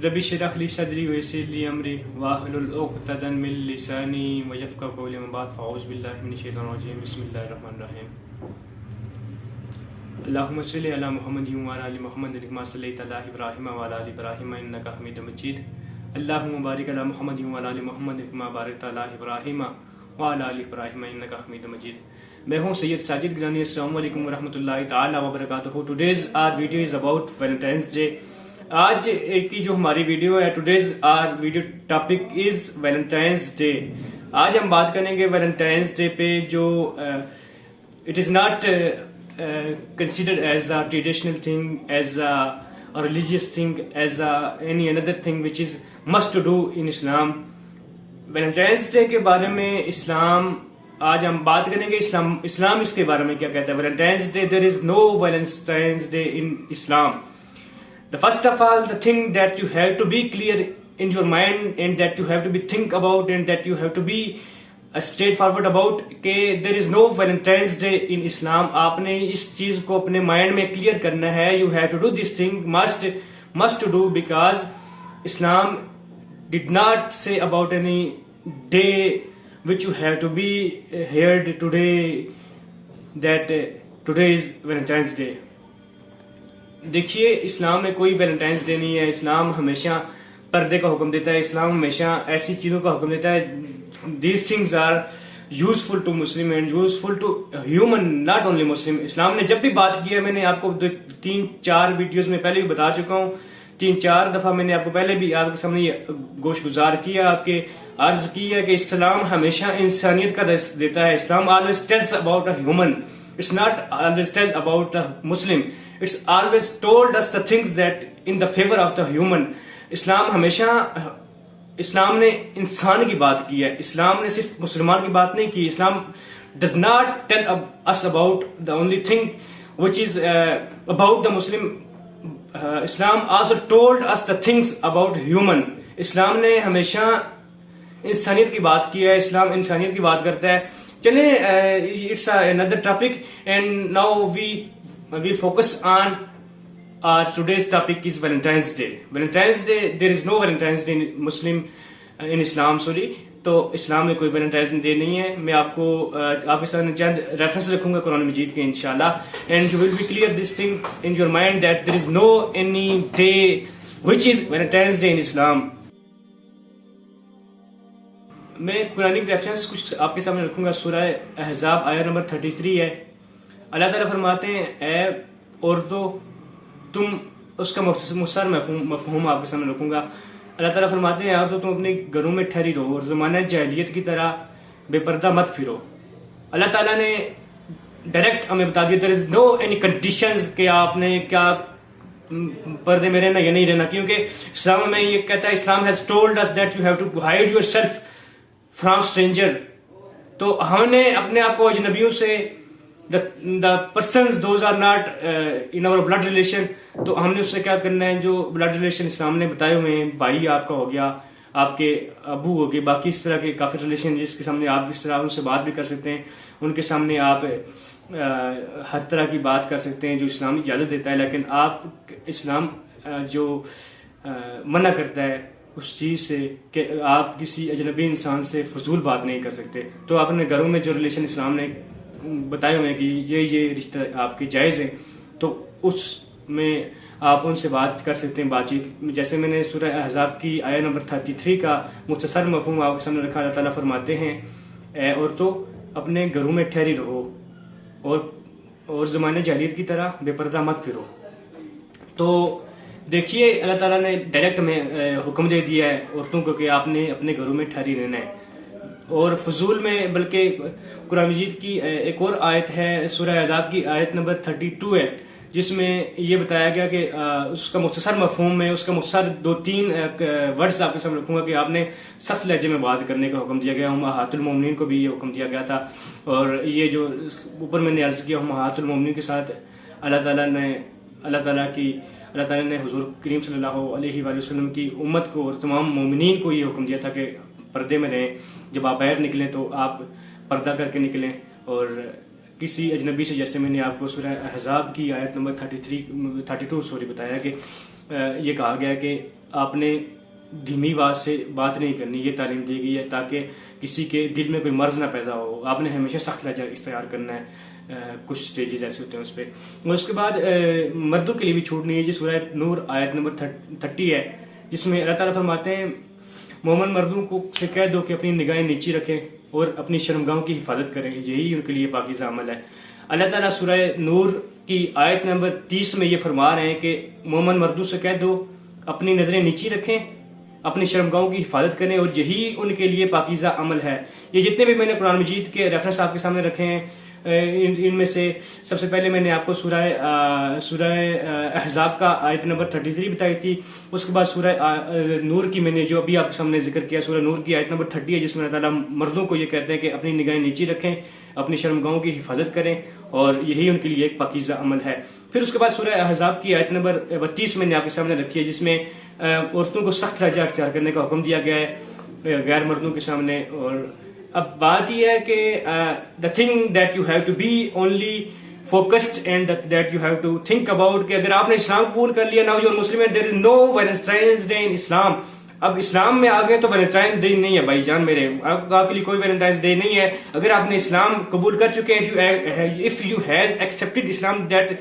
ربی اشرح لی صدری ویسر لی امری واحلل عقدۃ من لسانی یفقهوا قولی. اما بعد فاعوذ باللہ من الشیطان الرجیم. بسم اللہ الرحمن الرحیم. اللہم صلی علی محمد وعلی آل محمد کما صلیت علی ابراہیم وعلی آل ابراہیم انک حمید مجید. اللہم بارک علی محمد وعلی آل محمد کما بارکت علی ابراہیم وعلی آل ابراہیم انک حمید مجید. میں ہوں سید ساجد گیلانی. السلام علیکم ورحمۃ اللہ تعالی وبرکاتہ. Today's our video is about Valentine's day. آج کی جو ہماری ویڈیو ہے, today's our video topic is Valentine's day. آج ہم بات کریں گے ویلنٹائنس ڈے پہ جو it is not considered as a traditional thing, as a religious thing, as any another thing which is must to do in Islam. Valentine's Day کے بارے میں اسلام آج ہم بات کریں گے. اسلام اس کے بارے میں کیا کہتا ہے. Valentine's Day, there is no Valentine's Day in Islam. The first of all, the thing that you have to be clear in your mind and that you have to be think about and that you have to be straight forward about کہ دیر is no Valentine's day in اسلام. آپ نے اس چیز کو اپنے mind میں clear کرنا ہے. You have to do this thing, must to do, because Islam did not say about any day which you have to be heard today that today is Valentine's day. دیکھیے, اسلام میں کوئی Valentines day نہیں ہے. اسلام ہمیشہ پردے کا حکم دیتا ہے. اسلام ہمیشہ ایسی چیزوں کا حکم دیتا ہے. These things are useful to Muslim and useful to human, not only Muslim. اسلام نے جب بھی بات کی ہے, میں نے آپ کو 3-4 ویڈیوز میں پہلے بھی بتا چکا ہوں, 3-4 دفعہ میں نے آپ کو پہلے بھی آپ کے سامنے یہ گوش گزار کیا, آپ کے عرض کی ہے کہ اسلام ہمیشہ انسانیت کا درس دیتا ہے. اسلام always tells about a human. It's not always tell about a Muslim. It's always told us the things that in the favor of the human. اسلام ہمیشہ اسلام نے انسان کی بات کی ہے. اسلام نے صرف مسلمان کی بات نہیں کی. Islam does not tell us about the only thing which is about the Muslim. Islam also told us the things about human. اسلام نے ہمیشہ انسانیت کی بات کی ہے. اسلام انسانیت کی بات کرتا ہے. چلیں, it's another topic and now we will focus on today's topic is Valentine's Day. Valentine's Day, there is no Valentine's Day in Islam, sorry. تو اسلام میں کوئی ویلنٹائنس ڈے نہیں ہے. میں آپ کو آپ کے سامنے چند ریفرنس رکھوں گا قرآن مجید کے انشاءاللہ, and you will be clear this thing in your mind that there is no any day which is Valentine's Day in Islam. میں قرآن ریفرنس کچھ آپ کے سامنے رکھوں گا. سورہ احزاب آیت نمبر 33 ہے. اللہ تعالیٰ فرماتے ہیں, اے عورتوں تم, اس کا مختصر مفہوم آپ کے سامنے رکھوں گا. اللہ تعالیٰ فرماتے ہیں, عورتوں تم اپنے گھروں میں ٹھہری رہو اور زمانہ جاہلیت کی طرح بے پردہ مت پھرو. اللہ تعالیٰ نے ڈائریکٹ ہمیں بتا دیا, there is no any conditions کہ آپ نے کیا پردے میں رہنا یا نہیں رہنا, کیونکہ اسلام میں یہ کہتا ہے, اسلام has told us that you have to hide yourself from stranger. تو ہم نے اپنے آپ کو اجنبیوں سے, the persons those are not in our blood relation, تو ہم نے اس سے کیا کرنا ہے, جو بلڈ ریلیشن اسلام نے بتائے ہوئے ہیں, بھائی آپ کا ہو گیا, آپ کے ابو ہو گئے, باقی اس طرح کے کافی ریلیشن جس کے سامنے آپ اس طرح ان سے بات بھی کر سکتے ہیں, ان کے سامنے آپ ہر طرح کی بات کر سکتے ہیں جو اسلام اجازت دیتا ہے. لیکن آپ اسلام جو منع کرتا ہے اس چیز سے کہ آپ کسی اجنبی انسان سے فضول بات نہیں کر سکتے. تو آپ اپنے گھروں میں جو ریلیشن اسلام نے بتائے ہوئے ہیں کہ یہ رشتہ آپ کے جائز ہیں, تو اس میں آپ ان سے بات کر سکتے ہیں, بات چیت. جیسے میں نے سورہ احزاب کی آیت نمبر 33 کا مختصر مفہوم آپ کے سامنے رکھا. اللہ تعالیٰ فرماتے ہیں, اے عورتوں اپنے گھروں میں ٹھہری رہو اور زمانے جاہلیت کی طرح بے پردہ مت پھرو. تو دیکھیے, اللہ تعالیٰ نے ڈائریکٹ میں حکم دے دیا ہے عورتوں کو کہ آپ نے اپنے گھروں میں ٹھہری رہنا ہے. اور فضول میں, بلکہ قرآن مجید کی ایک اور آیت ہے, سورہ احزاب کی آیت نمبر 32 ہے, جس میں یہ بتایا گیا کہ اس کا مختصر مفہوم ہے, اس کا مختصر 2-3 ورڈز آپ کے سامنے رکھوں گا کہ آپ نے سخت لہجے میں بات کرنے کا حکم دیا گیا. امہات المومنین کو بھی یہ حکم دیا گیا تھا. اور یہ جو اوپر میں نے عرض کیا, امہات المومنین کے ساتھ اللہ تعالیٰ نے حضور کریم صلی اللہ علیہ وآلہ وسلم کی امت کو اور تمام مومنین کو یہ حکم دیا تھا کہ پردے میں رہیں. جب آپ باہر نکلیں تو آپ پردہ کر کے نکلیں, اور کسی اجنبی سے, جیسے میں نے آپ کو سورہ احزاب کی آیت نمبر 32 بتایا کہ یہ کہا گیا کہ آپ نے دھیمی آواز سے بات نہیں کرنی، یہ تعلیم دی گئی ہے تاکہ کسی کے دل میں کوئی مرض نہ پیدا ہو. آپ نے ہمیشہ سخت لہجہ اختیار کرنا ہے، کچھ سٹیجز ایسے ہوتے ہیں اس پہ. اور اس کے بعد مردوں کے لیے بھی چھوٹ نہیں ہے، جی سورہ نور آیت نمبر 30 ہے، جس میں اللہ تعالیٰ فرماتے ہیں مومن مردوں کو سے کہہ دو کہ اپنی نگاہیں نیچی رکھیں اور اپنی شرمگاہوں کی حفاظت کریں، یہی ان کے لیے پاکیزہ عمل ہے. اللہ تعالیٰ سورہ نور کی آیت نمبر 30 میں یہ فرما رہے ہیں کہ مومن مردوں سے کہہ دو اپنی نظریں نیچی رکھیں، اپنی شرمگاہوں کی حفاظت کریں، اور یہی ان کے لیے پاکیزہ عمل ہے. یہ جتنے بھی میں نے قرآن مجید کے ریفرنس آپ کے سامنے رکھے ہیں، ان میں سے سب سے پہلے میں نے آپ کو سورہ احزاب کا آیت نمبر 33 بتائی تھی. اس کے بعد سورہ نور کی میں نے جو ابھی آپ کے سامنے ذکر کیا، سورہ نور کی آیت نمبر 30 ہے، جس میں اللہ تعالیٰ مردوں کو یہ کہتے ہیں کہ اپنی نگاہیں نیچی رکھیں، اپنی شرمگاہوں کی حفاظت کریں، اور یہی ان کے لیے ایک پاکیزہ عمل ہے. پھر اس کے بعد سورہ احزاب کی آیت نمبر 32 میں نے آپ کے سامنے رکھی ہے، جس میں عورتوں کو سخت لہجہ اختیار کرنے کا حکم دیا گیا ہے غیر مردوں کے سامنے. اور اب بات یہ ہے کہ the thing that you have to be only focused and that you have to think about کہ اگر آپ نے اسلام قبول کر لیا، now you are Muslim and there is no Valentine's day in Islam. اب اسلام میں آ گئے تو ویلنٹائنس ڈے نہیں ہے بھائی جان میرے، آپ کے لیے کوئی ویلنٹائنس ڈے نہیں ہے. اگر آپ نے اسلام قبول کر چکے ہیں، if you has accepted Islam, that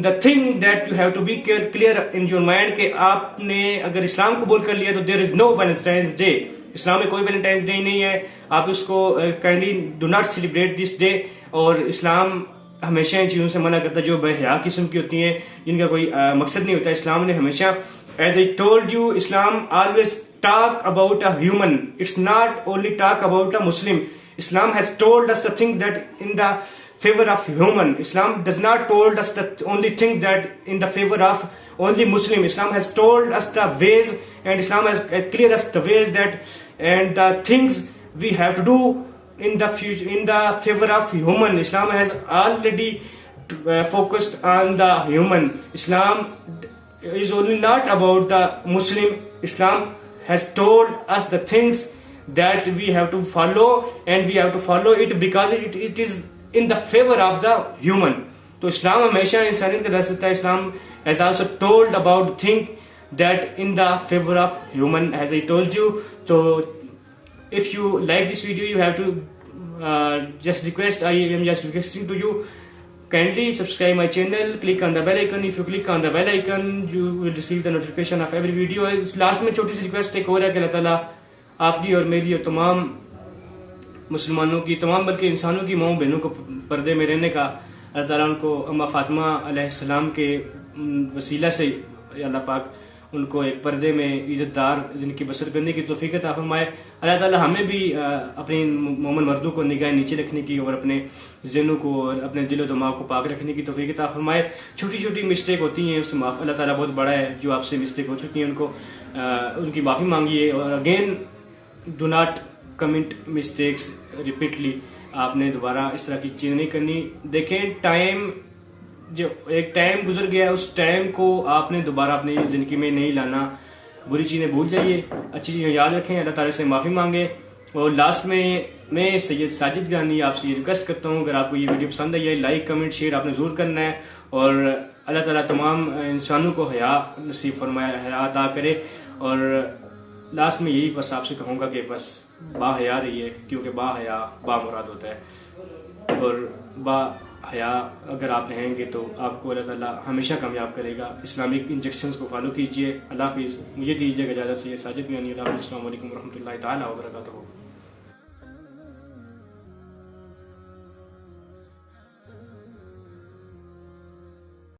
the thing that you have to be clear in your mind کہ آپ نے اگر اسلام قبول کر لیا تو there is no Valentine's Day. اسلام میں کوئی ویلنٹائنس ڈے نہیں ہے، آپ اس کو kindly do not celebrate this day. اور اسلام ہمیشہ ان چیزوں سے منع کرتا ہے جو بے حیا قسم کی ہوتی ہیں، جن کا کوئی مقصد نہیں ہوتا. اسلام نے ہمیشہ as I told you, Islam always talk about a human. It's not only talk about a Muslim. Islam has told us the thing that in the favor of human. Islam does not told us the only thing that in the favor of only Muslim. Islam has told us the ways, and Islam has cleared us the ways that and the things we have to do in the future in the favor of human. Islam has already focused on the human. Islam is only not about the Muslim. Islam has told us the things that we have to follow, and we have to follow it because it is in the favor of the human. تو اسلام ہمیشہ انسانیت کا درس دیتا ہے. اسلام has also told about the thing that in the favor of human, as I told you. So if you like this video, you have to just request, I am just requesting to you, kindly subscribe my channel, click on the bell icon. If you click on the bell icon, you will receive the notification of every video. Last میں چھوٹی سی request ایک اور ہے کہ اللہ تعالیٰ آپ کی اور میری اور تمام مسلمانوں کی، تمام بلکہ انسانوں کی ماؤں بہنوں کو پردے میں رہنے کا اللہ تعالیٰ ان کو اما فاطمہ علیہ السلام کے وسیلہ سے اللہ پاک ان کو ایک پردے میں عزت دار زندگی بسر کرنے کی توفیق عطا فرمائے. اللہ تعالیٰ ہمیں بھی اپنی مومن مردوں کو نگاہیں نیچے رکھنے کی اور اپنے ذہنوں کو اور اپنے دل و دماغ کو پاک رکھنے کی توفیق عطا فرمائے. چھوٹی چھوٹی مسٹیک ہوتی ہیں، اس سے معاف. اللہ تعالیٰ بہت بڑا ہے. جو آپ سے مسٹیک ہو چکی ہیں ان کی معافی مانگیے، اور again do not commit mistakes repeatedly. آپ نے دوبارہ اس طرح کی چیز نہیں کرنی. دیکھیں ٹائم، جو ایک ٹائم گزر گیا اس ٹائم کو آپ نے دوبارہ اپنی زندگی میں نہیں لانا. بری چیزیں بھول جائیے، اچھی چیزیں یاد رکھیں، اللہ تعالیٰ سے معافی مانگیں. اور لاسٹ میں سید ساجد گانی آپ سے یہ ریکویسٹ کرتا ہوں، اگر آپ کو یہ ویڈیو پسند آئی ہے، لائک کمنٹ شیئر آپ نے ضرور کرنا ہے. اور اللہ تعالیٰ تمام انسانوں کو حیا نصیب فرمائے، حیا عطا کرے. اور لاسٹ میں یہی بس آپ سے کہوں گا کہ بس با حیا رہیے، کیونکہ با حیا با مراد ہوتا ہے. اور با حیا اگر آپ رہیں گے تو آپ کو اللہ تعالیٰ ہمیشہ کامیاب کرے گا. اسلامک انجیکشنز کو فالو کیجیے. اللہ حافظ. مجھے دیجیے گا اجازت. سید ساجد گانی. اللہ حافظ. السلام علیکم ورحمۃ اللہ تعالیٰ وبرکاتہ.